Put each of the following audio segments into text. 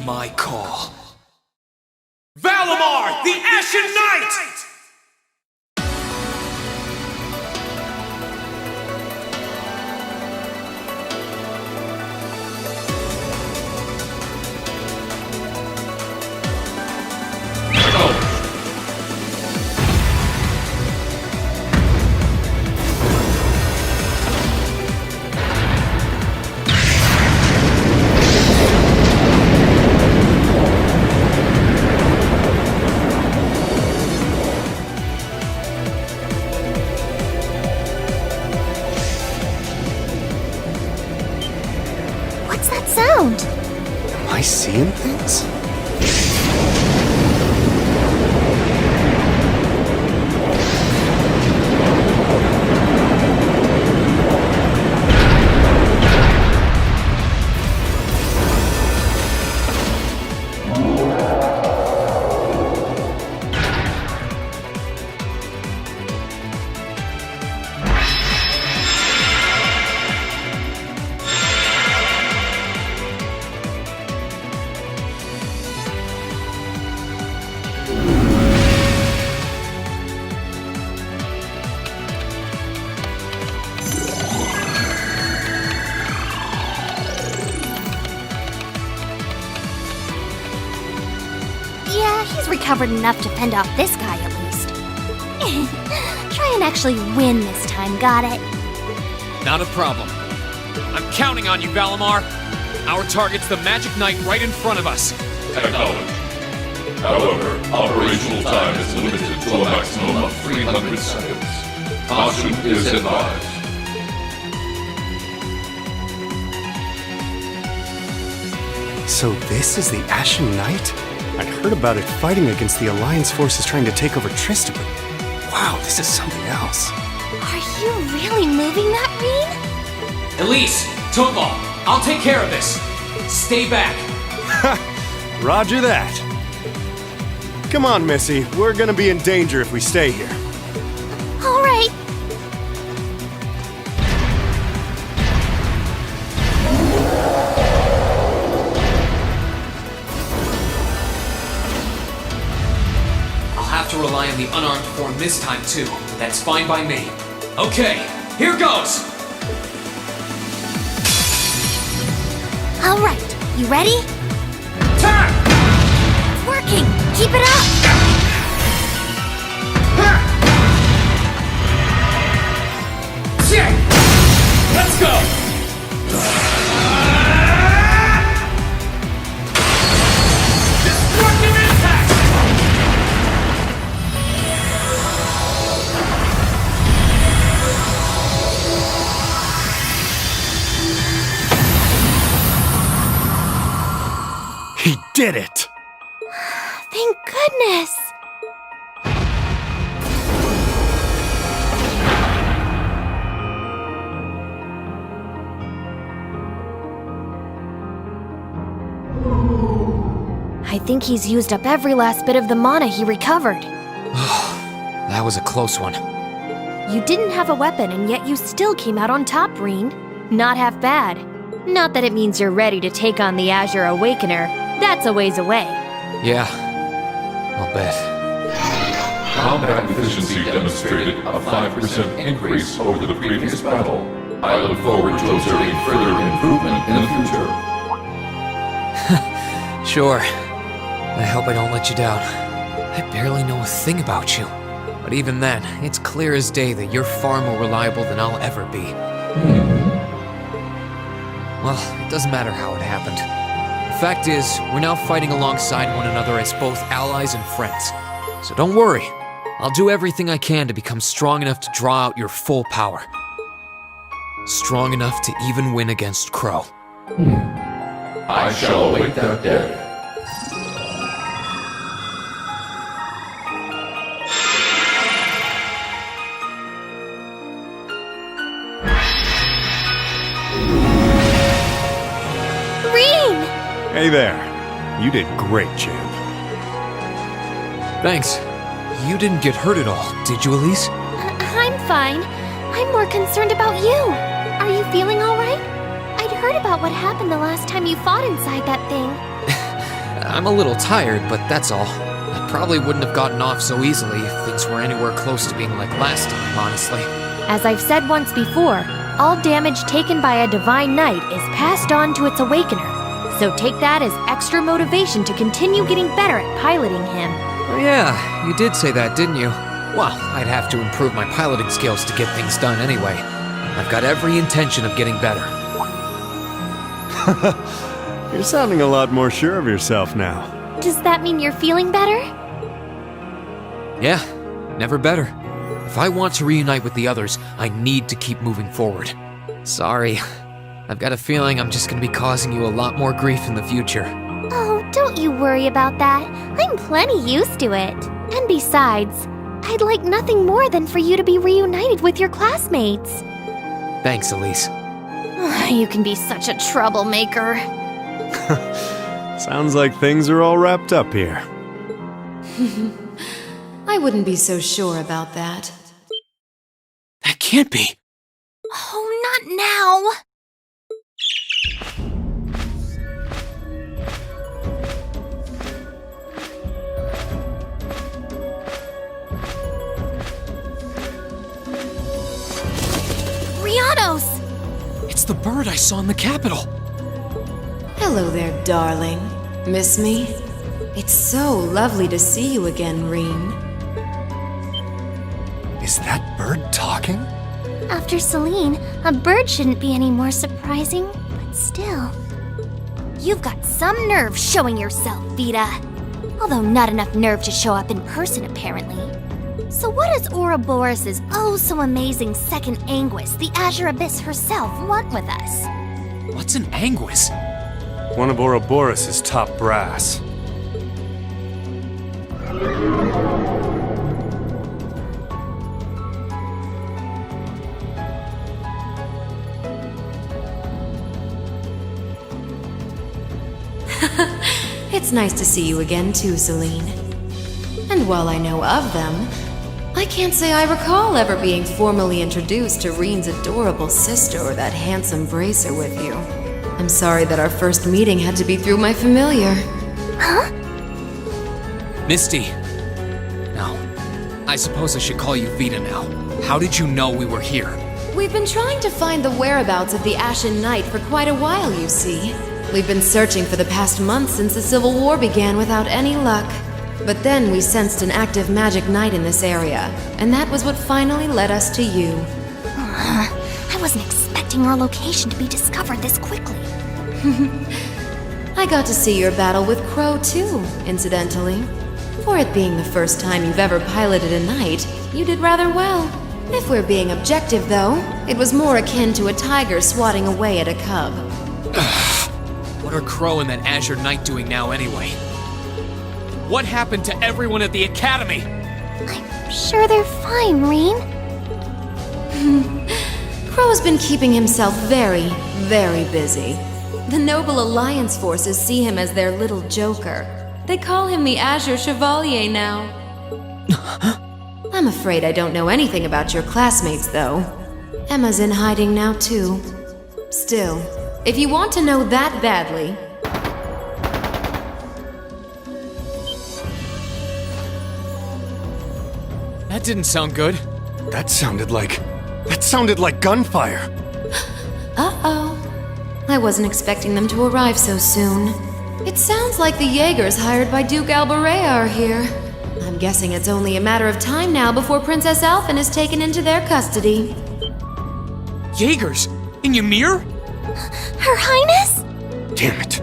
my call. Valimar, the Ashen Knight! What's that sound? Am I seeing things? Yeah, he's recovered enough to fend off this guy at least. Try and actually win this time, got it? Not a problem. I'm counting on you, Valimar. Our target's the Magic Knight right in front of us. Acknowledged. However, operational time is limited to a maximum of 300 seconds. Caution is advised. So this is the Ashen Knight? I'd heard about it fighting against the Alliance forces trying to take over Trista, but wow, this is something else. Are you really moving that, Rean? Elise, Topal, I'll take care of this. Stay back. Roger that. Come on, Missy. We're gonna be in danger if we stay here. All right. I'll have to rely on the unarmed form this time too. That's fine by me. Okay, here goes! All right. You ready? Attack! It's working. Keep it up. Let's go! Destructive impact! He did it! Thank goodness. I think he's used up every last bit of the mana he recovered. That was a close one. You didn't have a weapon, and yet you still came out on top, Rean. Not half bad. Not that it means you're ready to take on the Azure Awakener. That's a ways away. Yeah, I'll bet. Combat efficiency demonstrated a 5% increase over the previous battle. I look forward to observing further improvement in the future. Sure. I hope I don't let you down. I barely know a thing about you. But even then, it's clear as day that you're far more reliable than I'll ever be. Well, it doesn't matter how it happened. The fact is, we're now fighting alongside one another as both allies and friends. So don't worry. I'll do everything I can to become strong enough to draw out your full power. Strong enough to even win against Crow. I shall await that day. Rean! Hey there. You did great, champ. Thanks. You didn't get hurt at all, did you, Elise? I'm fine. I'm more concerned about you. Are you feeling all right? I'd heard about what happened the last time you fought inside that thing. I'm a little tired, but that's all. I probably wouldn't have gotten off so easily if things were anywhere close to being like last time, honestly. As I've said once before, all damage taken by a divine knight is passed on to its awakener. So take that as extra motivation to continue getting better at piloting him. Oh yeah, you did say that, didn't you? Well, I'd have to improve my piloting skills to get things done anyway. I've got every intention of getting better. You're sounding a lot more sure of yourself now. Does that mean you're feeling better? Yeah, never better. If I want to reunite with the others, I need to keep moving forward. Sorry, I've got a feeling I'm just gonna be causing you a lot more grief in the future. Oh, don't you worry about that. I'm plenty used to it. And besides, I'd like nothing more than for you to be reunited with your classmates. Thanks, Elise. You can be such a troublemaker. Sounds like things are all wrapped up here. I wouldn't be so sure about that. That can't be. Oh, not now! Rianos! It's the bird I saw in the Capitol. Hello there, darling. Miss me? It's so lovely to see you again, Reen. Is that bird talking? After Celine, a bird shouldn't be any more surprising, but still. You've got some nerve showing yourself, VITA. Although not enough nerve to show up in person, apparently. So what does Ouroboros' oh-so-amazing second Anguis, the Azure Abyss herself, want with us? What's an Anguis? One of Ouroboros' top brass. It's nice to see you again too, Celine. And while I know of them, I can't say I recall ever being formally introduced to Reen's adorable sister or that handsome bracer with you. I'm sorry that our first meeting had to be through my familiar. Huh? Misty. No. I suppose I should call you VITA now. How did you know we were here? We've been trying to find the whereabouts of the Ashen Knight for quite a while, you see. We've been searching for the past month since the Civil War began without any luck. But then we sensed an active magic knight in this area, and that was what finally led us to you. I wasn't expecting our location to be discovered this quickly. I got to see your battle with Crow too, incidentally. For it being the first time you've ever piloted a knight, you did rather well. If we're being objective, though, it was more akin to a tiger swatting away at a cub. What are Crow and that Azure Knight doing now anyway? What happened to everyone at the Academy? I'm sure they're fine, Reen. Crow's been keeping himself very, very busy. The Noble Alliance forces see him as their little joker. They call him the Azure Chevalier now. I'm afraid I don't know anything about your classmates, though. Emma's in hiding now, too. Still, if you want to know that badly... That didn't sound good. That sounded like gunfire. Uh-oh. I wasn't expecting them to arrive so soon. It sounds like the Jaegers hired by Duke Alborea are here. I'm guessing it's only a matter of time now before Princess Alphen is taken into their custody. Jaegers? In Ymir? Her Highness? Damn it.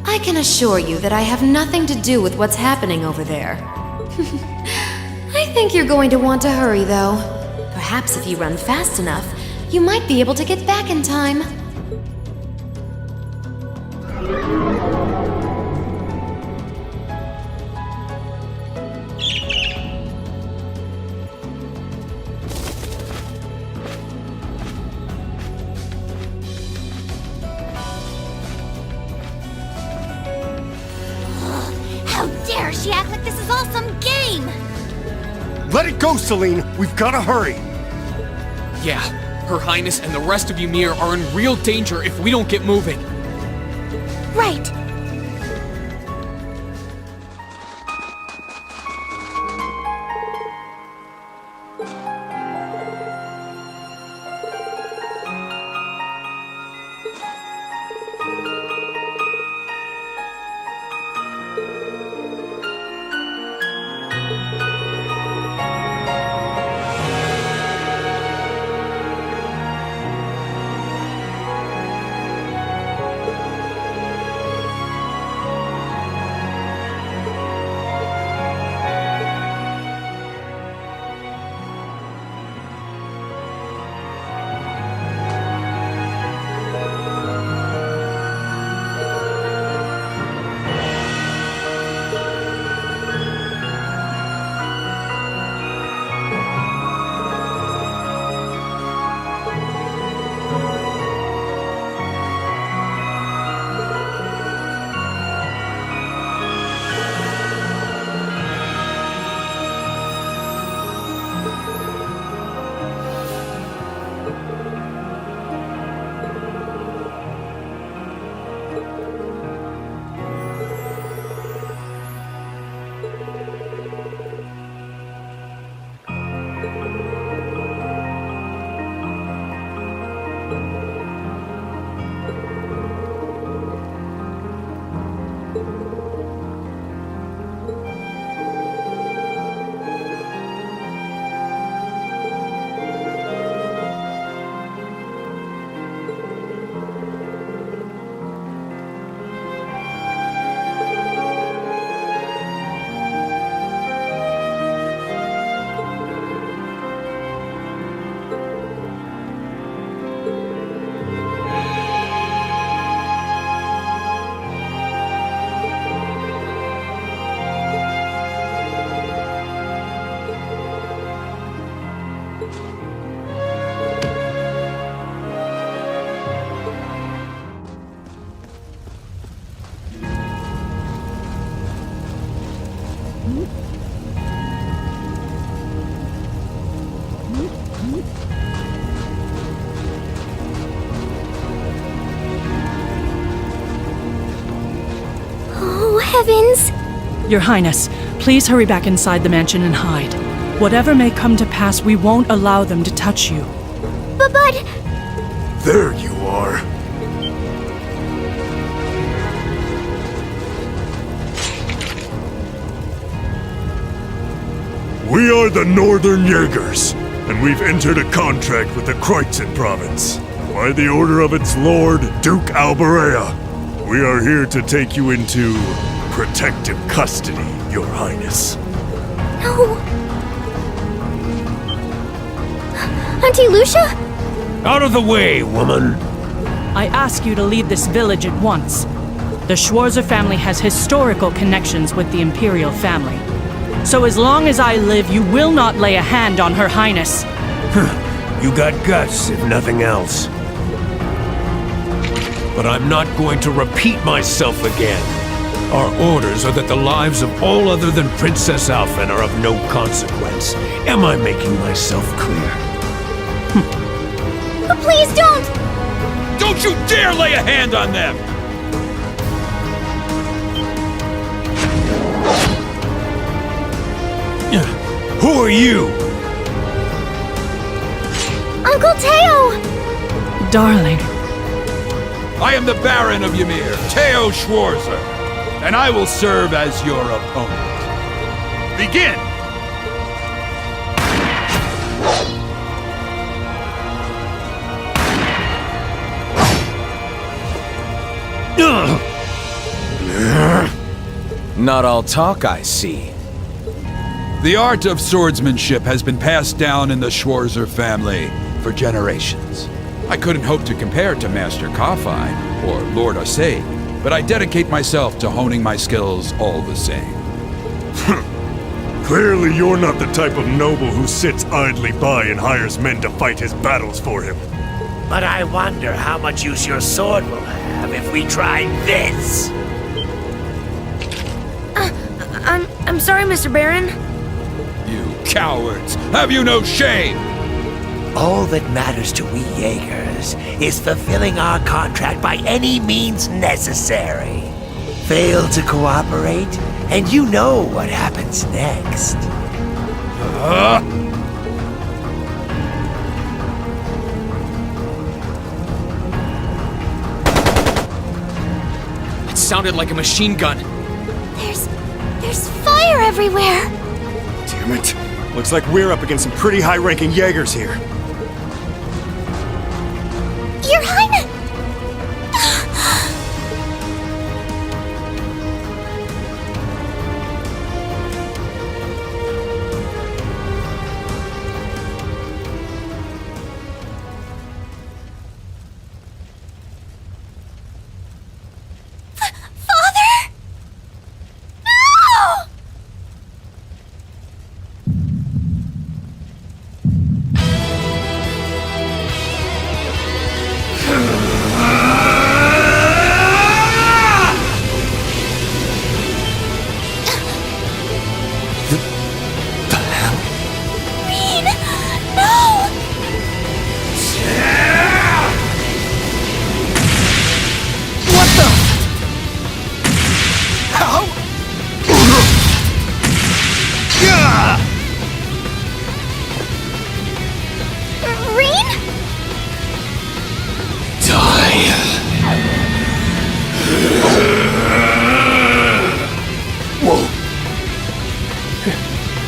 I can assure you that I have nothing to do with what's happening over there. I think you're going to want to hurry, though. Perhaps if you run fast enough, you might be able to get back in time. How dare she act like this is all some game! Let it go, Celine. We've got to hurry. Yeah, Her Highness and the rest of Ymir are in real danger if we don't get moving. Right. Oh, heavens! Your Highness, please hurry back inside the mansion and hide. Whatever may come to pass, we won't allow them to touch you. But... There you are. We are the Northern Jaegers, and we've entered a contract with the Kreutzen province. By the order of its lord, Duke Alberea, we are here to take you into protective custody, Your Highness. No... Auntie Lucia? Out of the way, woman! I ask you to leave this village at once. The Schwarzer family has historical connections with the Imperial family. So as long as I live, you will not lay a hand on Her Highness. You got guts, if nothing else. But I'm not going to repeat myself again. Our orders are that the lives of all other than Princess Alphen are of no consequence. Am I making myself clear? Please don't! Don't you dare lay a hand on them! Who are you? Uncle Teo! Darling, I am the Baron of Ymir, Teo Schwarzer, and I will serve as your opponent. Begin! Not all talk, I see. The art of swordsmanship has been passed down in the Schwarzer family for generations. I couldn't hope to compare to Master Kafai or Lord Asade, but I dedicate myself to honing my skills all the same. Clearly you're not the type of noble who sits idly by and hires men to fight his battles for him. But I wonder how much use your sword will have if we try this! I'm sorry, Mr. Baron. You cowards! Have you no shame? All that matters to we Jaegers is fulfilling our contract by any means necessary. Fail to cooperate, and you know what happens next. It sounded like a machine gun. There's fire everywhere! Damn it. Looks like we're up against some pretty high-ranking Jaegers here. Your Highness! Father? No!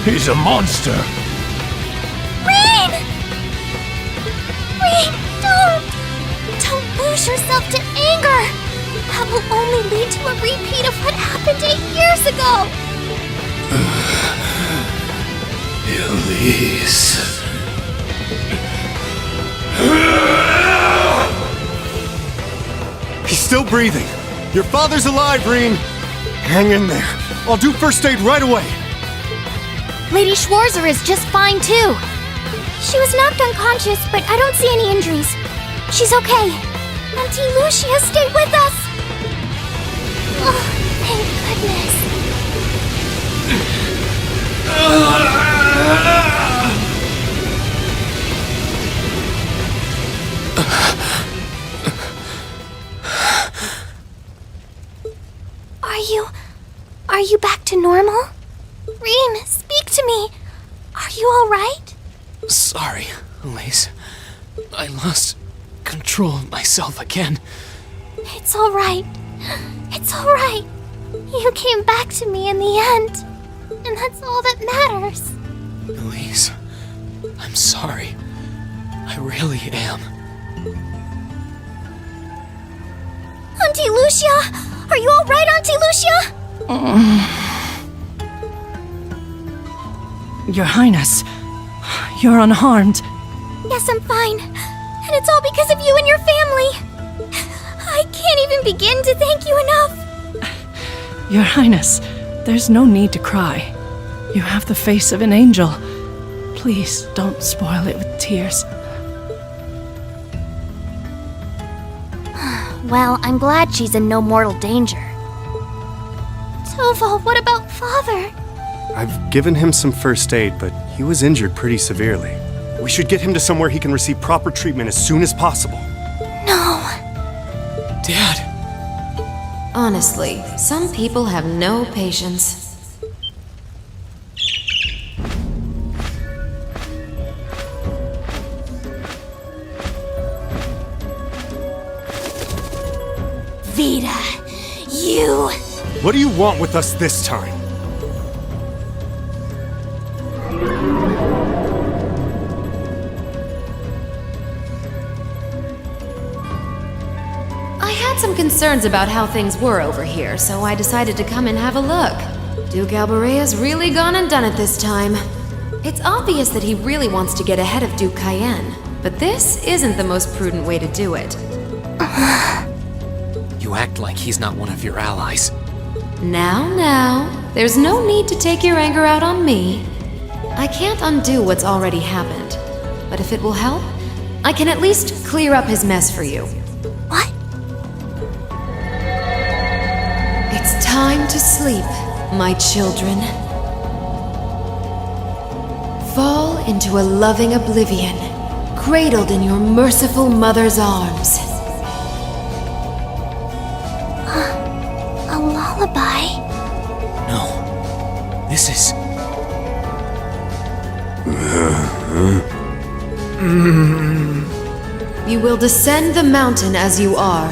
He's a monster. Rean! Rean, don't! Don't lose yourself to anger! That will only lead to a repeat of what happened 8 years ago! Elise. He's still breathing. Your father's alive, Rean. Hang in there. I'll do first aid right away. Lady Schwarzer is just fine, too. She was knocked unconscious, but I don't see any injuries. She's okay. Auntie Lucia stayed with us! Oh, thank goodness. Are you back to normal? Rean, speak to me. Are you alright? Sorry, Elise. I lost control of myself again. It's alright. It's alright. You came back to me in the end. And that's all that matters. Elise, I'm sorry. I really am. Auntie Lucia! Are you alright, Auntie Lucia? Your Highness, you're unharmed. Yes, I'm fine. And it's all because of you and your family. I can't even begin to thank you enough. Your Highness, there's no need to cry. You have the face of an angel. Please don't spoil it with tears. Well, I'm glad she's in no mortal danger. Toval, what about Father? I've given him some first aid, but he was injured pretty severely. We should get him to somewhere he can receive proper treatment as soon as possible. No. Dad! Honestly, some people have no patience. VITA, you... What do you want with us this time? I had some concerns about how things were over here, so I decided to come and have a look. Duke Alborea's really gone and done it this time. It's obvious that he really wants to get ahead of Duke Cayenne, but this isn't the most prudent way to do it. You act like he's not one of your allies. Now, there's no need to take your anger out on me. I can't undo what's already happened, but if it will help, I can at least clear up his mess for you. What? It's time to sleep, my children. Fall into a loving oblivion, cradled in your merciful mother's arms. A lullaby? No. This is... You will descend the mountain as you are,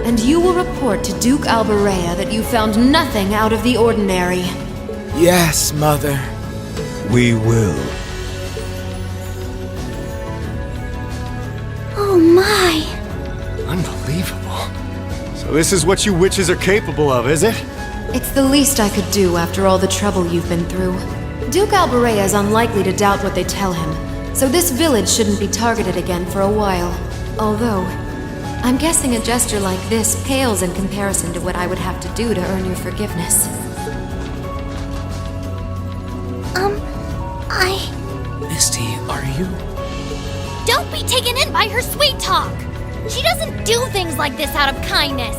and you will report to Duke Alborea that you found nothing out of the ordinary. Yes, Mother. We will. Oh my. Unbelievable. So this is what you witches are capable of, is it? It's the least I could do after all the trouble you've been through. Duke Alborea is unlikely to doubt what they tell him, so this village shouldn't be targeted again for a while. Although, I'm guessing a gesture like this pales in comparison to what I would have to do to earn your forgiveness. Misty, are you... Don't be taken in by her sweet talk! She doesn't do things like this out of kindness!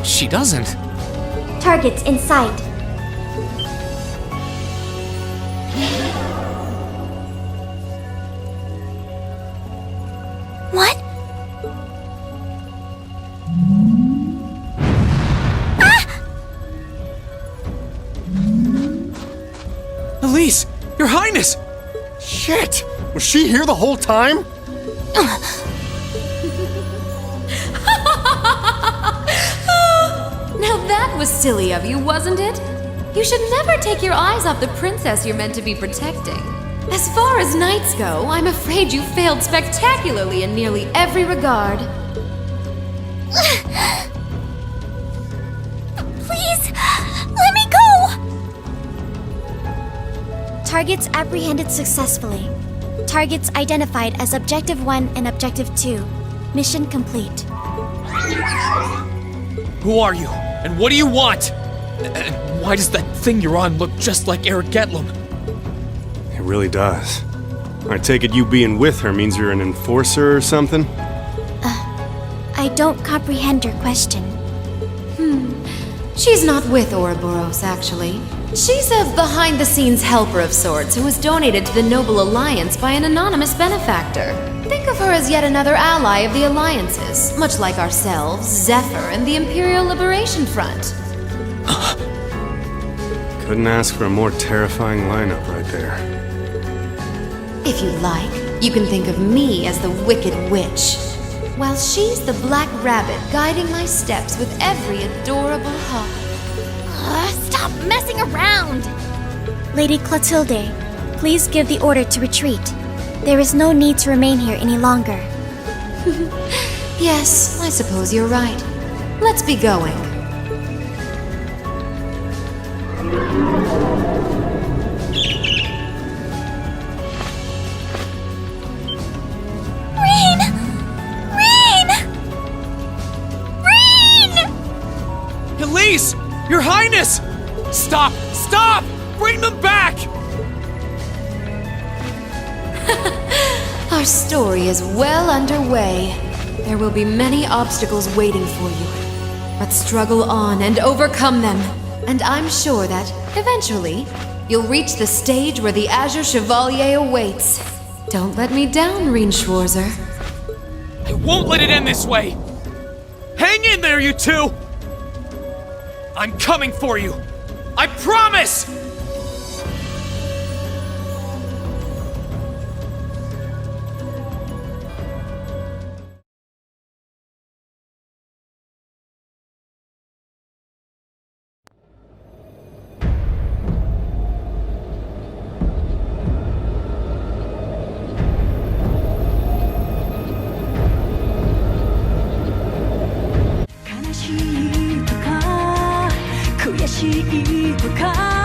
She doesn't. Targets in sight. What? Elise! Your Highness! Shit! Was she here the whole time? Now that was silly of you, wasn't it? You should never take your eyes off the princess you're meant to be protecting. As far as knights go, I'm afraid you failed spectacularly in nearly every regard. Please, let me go! Targets apprehended successfully. Targets identified as Objective 1 and Objective 2. Mission complete. Who are you? And what do you want? And why does that thing you're on look just like Eric Getlum? It really does. I take it you being with her means you're an enforcer or something? I don't comprehend your question. She's not with Ouroboros, actually. She's a behind-the-scenes helper of sorts who was donated to the Noble Alliance by an anonymous benefactor. Think of her as yet another ally of the Alliances, much like ourselves, Zephyr, and the Imperial Liberation Front. Couldn't ask for a more terrifying lineup right there. If you like, you can think of me as the Wicked Witch, while she's the Black Rabbit guiding my steps with every adorable hug. Stop messing around! Lady Clotilde, please give the order to retreat. There is no need to remain here any longer. Yes, I suppose you're right. Let's be going. Elise! Your Highness! Stop! Stop! Bring them back! Our story is well underway. There will be many obstacles waiting for you. But struggle on and overcome them. And I'm sure that, eventually, you'll reach the stage where the Azure Chevalier awaits. Don't let me down, Reen Schwarzer. I won't let it end this way! Hang in there, you two! I'm coming for you! I promise! "悔しいとか